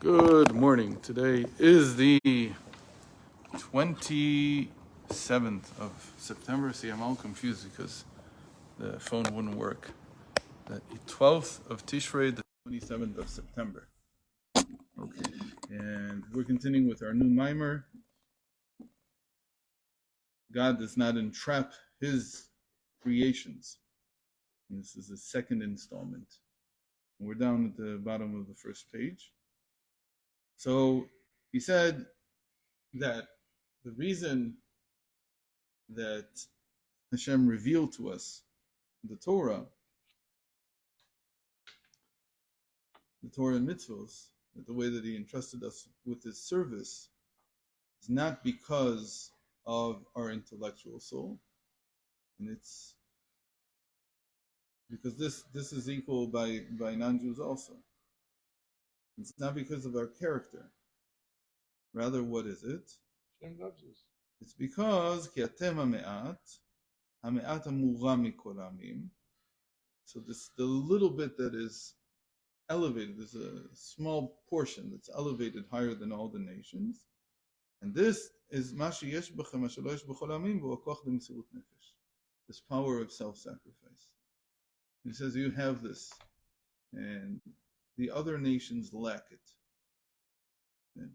Good morning. Today is the 27th of September. See, I'm all confused because the phone wouldn't work. The 12th of Tishrei, the 27th of September. Okay, and we're continuing with our new mimer. God does not entrap his creations. And this is the second installment. And we're down at the bottom of the first page. So he said that the reason that Hashem revealed to us the Torah and mitzvos, that the way that he entrusted us with his service, is not because of our intellectual soul, and it's because this is equal by non-Jews also. It's not because of our character. Rather, what is it? Hashem loves us. It's because ki atem hame'at hamura mikol ha'amim. So this the little bit that is elevated. There's a small portion that's elevated higher than all the nations, and this is ma sheyesh b'chem ma shelo yesh b'chol ha'amim v'akoch d'mesirut nefesh. This power of self-sacrifice. He says you have this, and the other nations lack it. And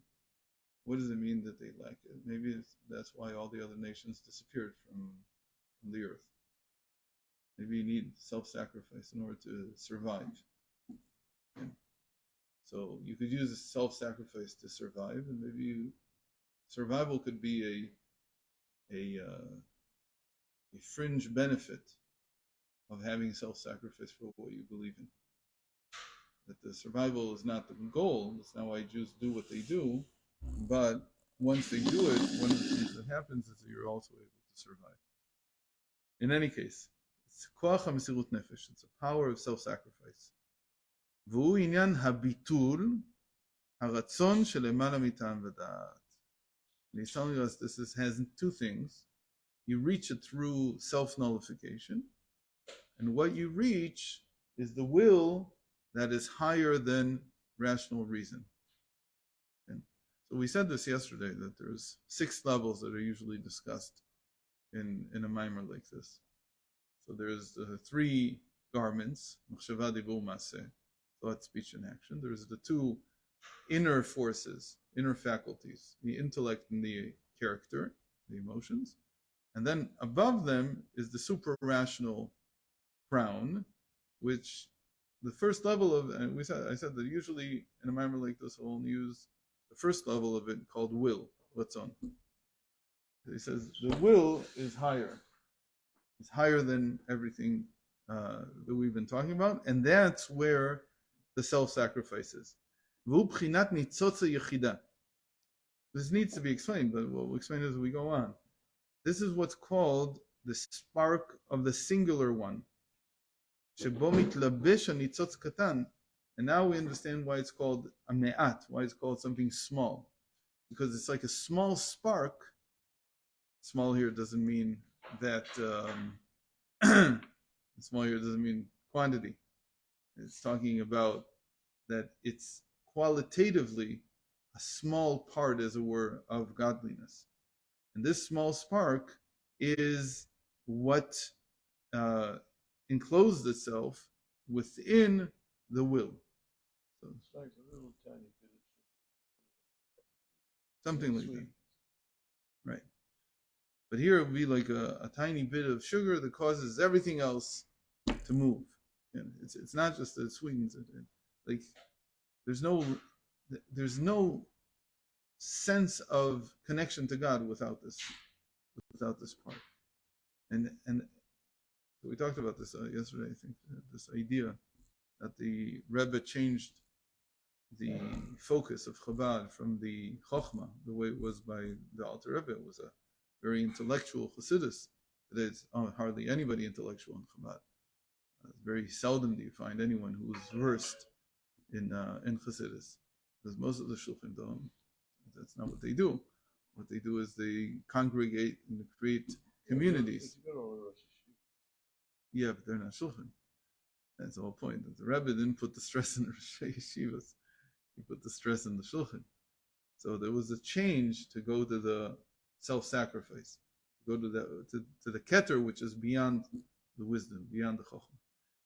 what does it mean that they lack it? Maybe that's why all the other nations disappeared from the earth. Maybe you need self-sacrifice in order to survive. Okay. So you could use self-sacrifice to survive, and maybe survival could be a fringe benefit of having self-sacrifice for what you believe in. That the survival is not the goal. That's not why Jews do what they do. But once they do it, one of the things that happens is that you're also able to survive. In any case, it's koach hamesirut nefesh. It's a power of self-sacrifice. V'hu inyan habitul haratzon shelemala mitam v'da'at. And he's telling us this has two things. You reach it through self-nullification, and what you reach is the will that is higher than rational reason. And so we said this yesterday, that there's 6 levels that are usually discussed in a mimer like this. So there's the 3 garments, machshava, dibur, maaseh, thought, speech, and action. There's the 2 inner forces, inner faculties, the intellect and the character, the emotions. And then above them is the super-rational crown, which the first level of, and I said that usually in a mimer like this, we'll only use the first level of it called will. What's on? He says the will is higher. It's higher than everything that we've been talking about, and that's where the self-sacrifice is. This needs to be explained, but we'll explain as we go on. This is what's called the spark of the singular one. And now we understand why it's called a me'at, why it's called something small. Because it's like a small spark. Small here doesn't mean that, small here doesn't mean quantity. It's talking about that it's qualitatively a small part, as it were, of godliness. And this small spark is what enclosed itself within the will. So it's like a little tiny bit of something like that. Right. But here it would be like a tiny bit of sugar that causes everything else to move. And it's not just that it sweetens it. Like there's no sense of connection to God without this part. And we talked about this yesterday, I think, this idea that the Rebbe changed the focus of Chabad from the Chochmah, the way it was by the Alter Rebbe. It was a very intellectual Chasidus. There's hardly anybody intellectual in Chabad. Very seldom do you find anyone who is versed in Chasidus, because most of the Shulchan don't. That's not what they do. What they do is they congregate and create communities. Yeah, but they're not shulchan. That's the whole point. That the Rebbe didn't put the stress in the Rosh Yeshivas. He put the stress in the shulchan. So there was a change to go to the self-sacrifice, to go to the keter, which is beyond the wisdom, beyond the chokhmah.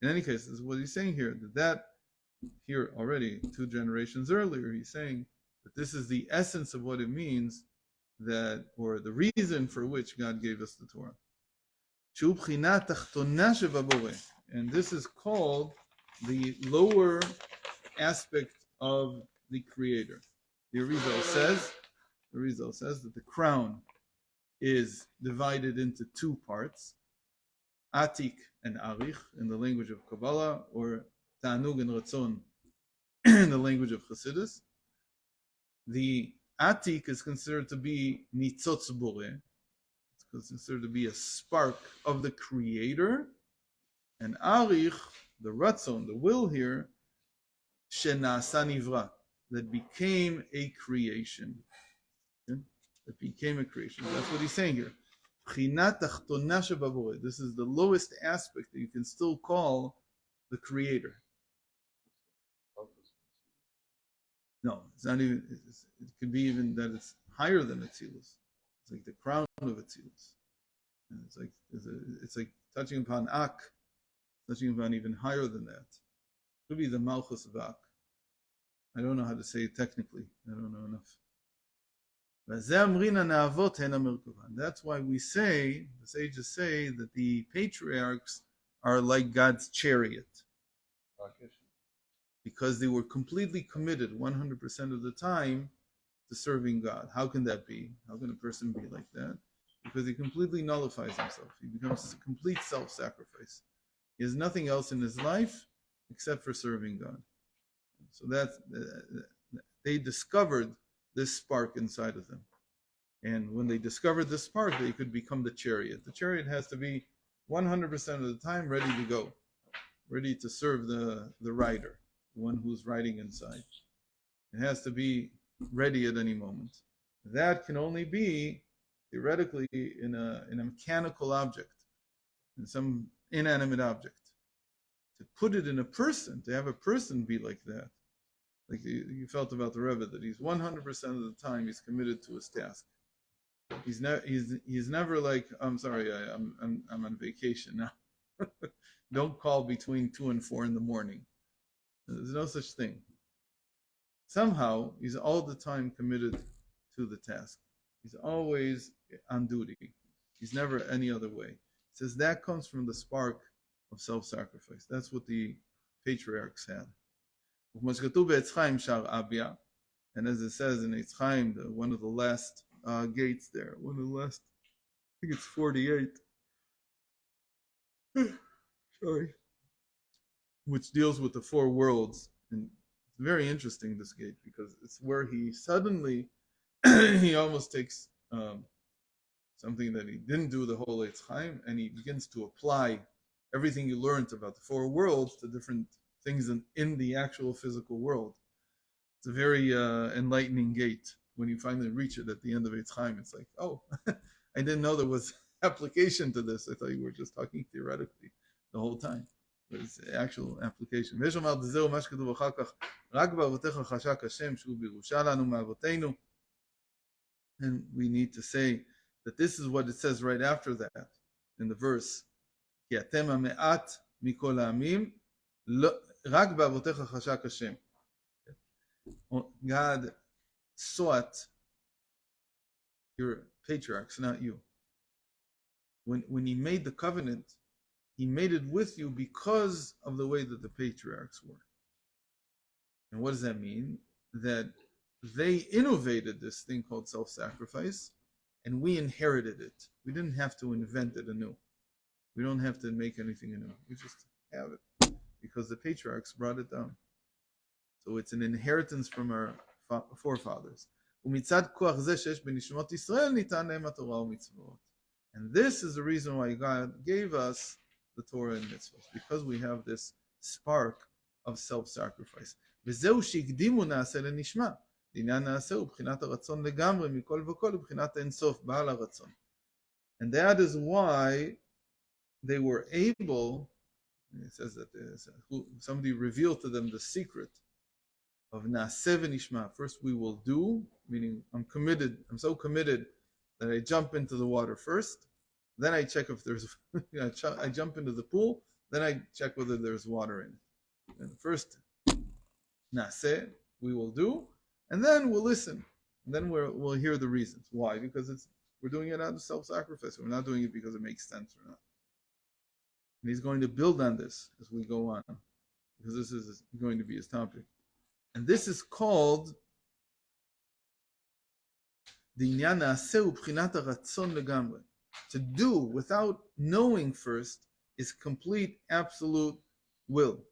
In any case, this is what he's saying here. That here already 2 generations earlier, he's saying that this is the essence of what it means that, or the reason for which God gave us the Torah. And this is called the lower aspect of the Creator. The Arizal says that the crown is divided into 2 parts, Atik and Arich in the language of Kabbalah, or Ta'anug and Ratzon in the language of Chasidus. The Atik is considered to be Nitzotz Boreh. It's considered to be a spark of the Creator. And Arich, the Ratzon, the will here, Shenasa Nivra, that became a creation. Okay? That became a creation. That's what he's saying here. This is the lowest aspect that you can still call the Creator. No, it's not even. It could be even that it's higher than Atzilus. It's like the crown of Atzilus. And it's like touching upon Ak, touching upon even higher than that. It could be the Malchus of Ak. I don't know how to say it technically. I don't know enough. That's why we say, the sages say, that the patriarchs are like God's chariot. Because they were completely committed 100% of the time to serving God. How can that be? How can a person be like that? Because he completely nullifies himself. He becomes a complete self-sacrifice. He has nothing else in his life except for serving God. So that's, they discovered this spark inside of them. And when they discovered this spark, they could become the chariot. The chariot has to be 100% of the time ready to go, ready to serve the rider, the one who's riding inside. It has to be ready at any moment. That can only be theoretically in a mechanical object, in some inanimate object. To put it in a person, to have a person be like that, like you felt about the Rebbe, that he's 100% of the time he's committed to his task. He's never like, I'm sorry, I'm on vacation now. Don't call between 2 and 4 in the morning. There's no such thing. Somehow he's all the time committed to the task. He's always on duty. He's never any other way. It says that comes from the spark of self-sacrifice. That's what the patriarchs had. And as it says in Eitz Chaim, one of the last gates there, one of the last, I think it's 48. Sorry. Which deals with the 4 worlds. And it's very interesting, this gate, because it's where he suddenly, he almost takes something that he didn't do the whole Eitz Chaim, and he begins to apply everything he learned about the 4 worlds to different things in the actual physical world. It's a very enlightening gate. When you finally reach it at the end of Eitz Chaim, it's like, oh, I didn't know there was application to this. I thought you were just talking theoretically the whole time. But it's actual application. And we need to say that this is what it says right after that in the verse. God sought your patriarchs, not you. When he made the covenant, he made it with you because of the way that the patriarchs were. And what does that mean? That they innovated this thing called self-sacrifice, and we inherited it. We didn't have to invent it anew. We don't have to make anything anew. We just have it because the patriarchs brought it down. So it's an inheritance from our forefathers. And this is the reason why God gave us the Torah and mitzvahs, because we have this spark of self-sacrifice. And that is why they were able, it says that somebody revealed to them the secret of Naaseh v'nishma. First we will do, meaning I'm committed. I'm so committed that I jump into the water first. Then I check if there's. I jump into the pool. Then I check whether there's water in it. And first, Naaseh, we will do, and then we'll listen. And then we'll hear the reasons. Why? Because we're doing it out of self-sacrifice. We're not doing it because it makes sense or not. And he's going to build on this as we go on, because this is going to be his topic. And this is called the inyan naaseh ubchinat haratzon legamre. To do without knowing first is complete, absolute will.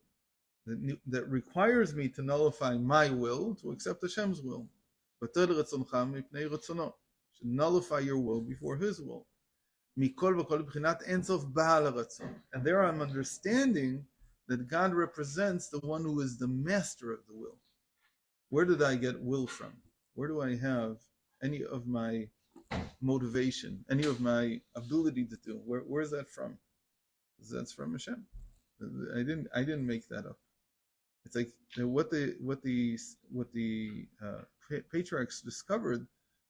That requires me to nullify my will to accept Hashem's will. Should nullify your will before His will. And there I'm understanding that God represents the one who is the master of the will. Where did I get will from? Where do I have any of my motivation, any of my ability to do? Where is that from? That's from Hashem. I didn't make that up. It's like what the patriarchs discovered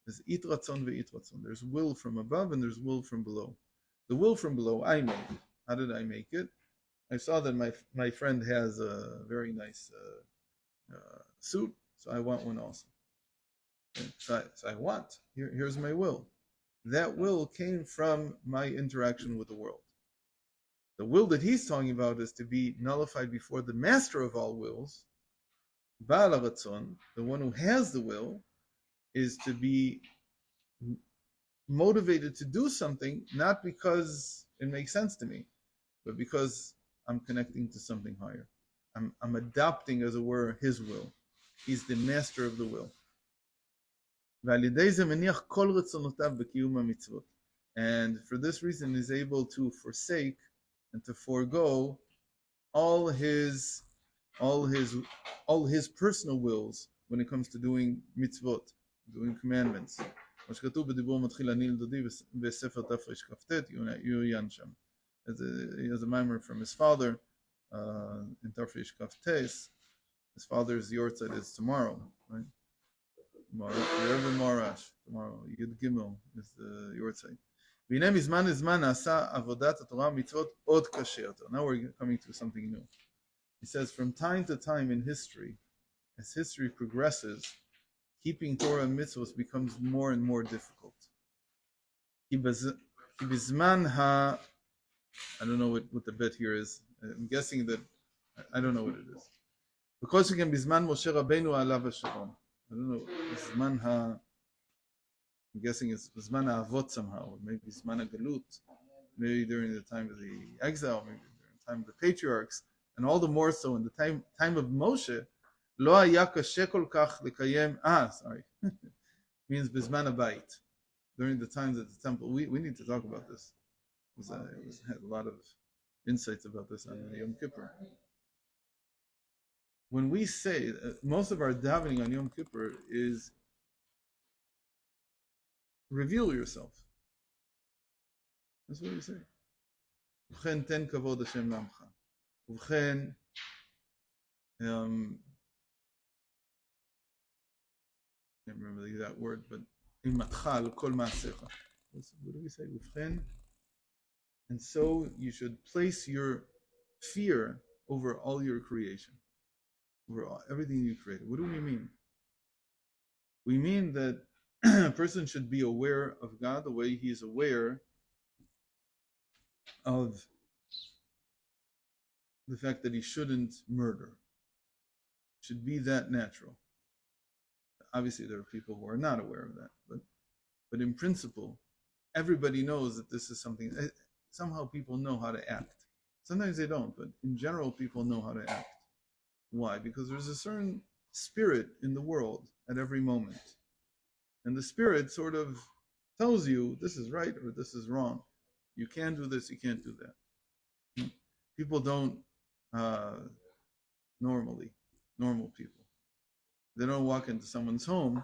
is it ratzon ve'it ratzon. There's will from above and there's will from below. The will from below I made. How did I make it? I saw that my friend has a very nice suit, so I want one also. So I want. Here's my will. That will came from my interaction with the world. The will that he's talking about is to be nullified before the master of all wills, Baal HaRatzon, the one who has the will, is to be motivated to do something, not because it makes sense to me, but because I'm connecting to something higher. I'm adopting, as it were, his will. He's the master of the will. And for this reason is able to forsake and to forego all his personal wills when it comes to doing mitzvot, doing commandments. There's a mimer from his father in Tafresh Kaftes. His father's yortzeit is tomorrow, right? Tomorrow, Yud Gimel is the yortzeit. Now we're coming to something new. He says, from time to time in history, as history progresses, keeping Torah and mitzvot becomes more and more difficult. I don't know what the bit here is. I'm guessing that I don't know what it is. Because you can bizman Moshe Rabbeinu alav hashalom. I don't know. Bizman I'm guessing it's Zman HaAvot somehow, or maybe Zman HaGalut, maybe during the time of the exile, maybe during the time of the patriarchs, and all the more so in the time of Moshe, Lo haya kashe kol kach lekayem, means Bizman HaBayit, during the times of the temple. We need to talk about this. I had a lot of insights about this on Yom Kippur. When we say, most of our davening on Yom Kippur is reveal yourself. That's what we say. Ubchen ten kavod Hashem lamcha. Ubchen, can't remember the exact word, but imatcha l'kol ma'asecha. What do we say? Ubchen. And so you should place your fear over all your creation, over everything you created. What do we mean? We mean that a person should be aware of God the way he is aware of the fact that he shouldn't murder. It should be that natural. Obviously, there are people who are not aware of that, but in principle, everybody knows that this is something. Somehow, people know how to act. Sometimes they don't, but in general, people know how to act. Why? Because there's a certain spirit in the world at every moment. And the spirit sort of tells you this is right or this is wrong. You can do this, you can't do that. People don't, normal people, they don't walk into someone's home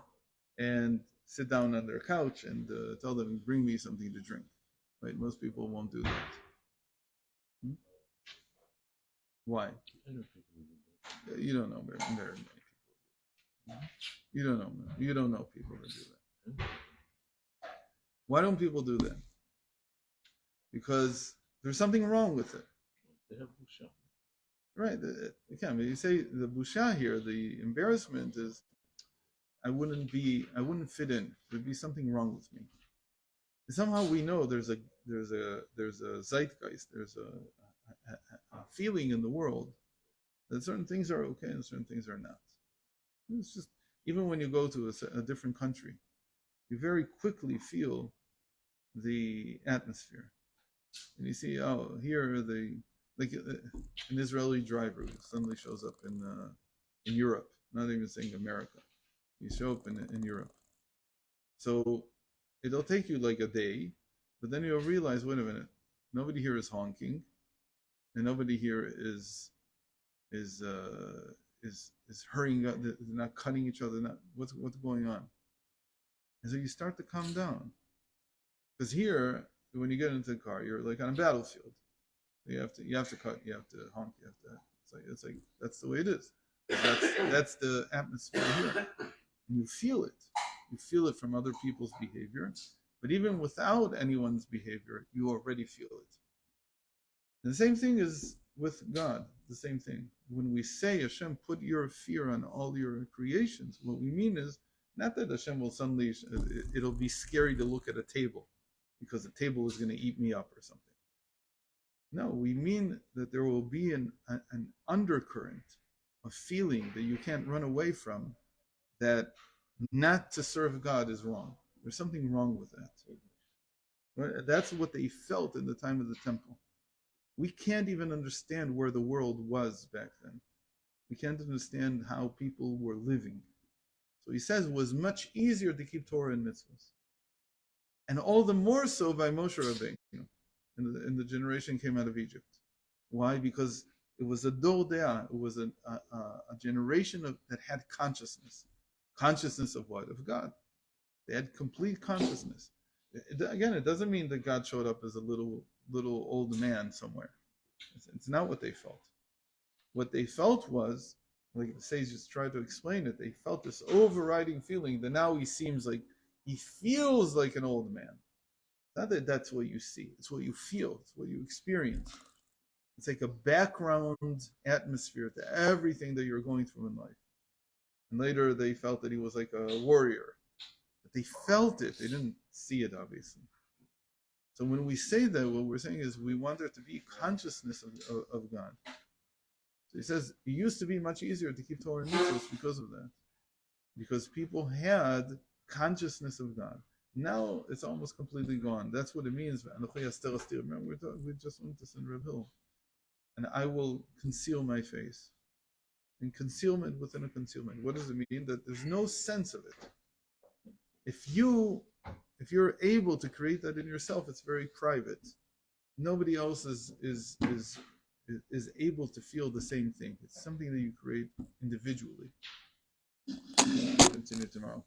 and sit down on their couch and tell them, bring me something to drink. Right? Most people won't do that. Why? You don't know very many people. You don't know. You don't know people that do that. Why don't people do that? Because there's something wrong with it. They have busha. Right. Again, when you say the busha here, the embarrassment is I wouldn't fit in. There'd be something wrong with me. And somehow we know there's a Zeitgeist, there's a feeling in the world that certain things are okay and certain things are not. It's just, even when you go to a different country, you very quickly feel the atmosphere. And you see, oh, here like an Israeli driver who suddenly shows up in Europe, not even saying America. You show up in Europe. So it'll take you like a day, but then you'll realize, wait a minute, nobody here is honking, and nobody here is hurrying up. They're not cutting each other. What's going on? And so you start to calm down, because here, when you get into the car, you're like on a battlefield. You have to cut. You have to honk. You have to. It's like that's the way it is. That's the atmosphere here. And you feel it. You feel it from other people's behavior. But even without anyone's behavior, you already feel it. And the same thing is with God. The same thing. When we say, Hashem, put your fear on all your creations, what we mean is not that Hashem will suddenly, it'll be scary to look at a table because the table is going to eat me up or something. No, we mean that there will be an undercurrent, a feeling that you can't run away from, that not to serve God is wrong. There's something wrong with that. Right? That's what they felt in the time of the temple. We can't even understand where the world was back then. We can't understand how people were living. So he says it was much easier to keep Torah and mitzvahs. And all the more so by Moshe Rabbeinu, in the generation came out of Egypt. Why? Because it was a dor de'ah. It was a generation that had consciousness. Consciousness of what? Of God. They had complete consciousness. Again, it doesn't mean that God showed up as a little old man somewhere. It's not what they felt. What they felt was, like the sages tried to explain it, they felt this overriding feeling that now he feels like an old man. Not that that's what you see. It's what you feel. It's what you experience. It's like a background atmosphere to everything that you're going through in life. And later they felt that he was like a warrior. But they felt it. They didn't see it, obviously. So when we say that, what we're saying is we want there to be consciousness of God. So he says it used to be much easier to keep Torah and mitzvahs because of that. Because people had consciousness of God. Now it's almost completely gone. That's what it means. Remember, we just went this in Reb Hill. And I will conceal my face. And concealment within a concealment. What does it mean? That there's no sense of it. If you're able to create that in yourself, it's very private. Nobody else is able to feel the same thing. It's something that you create individually. Continue tomorrow.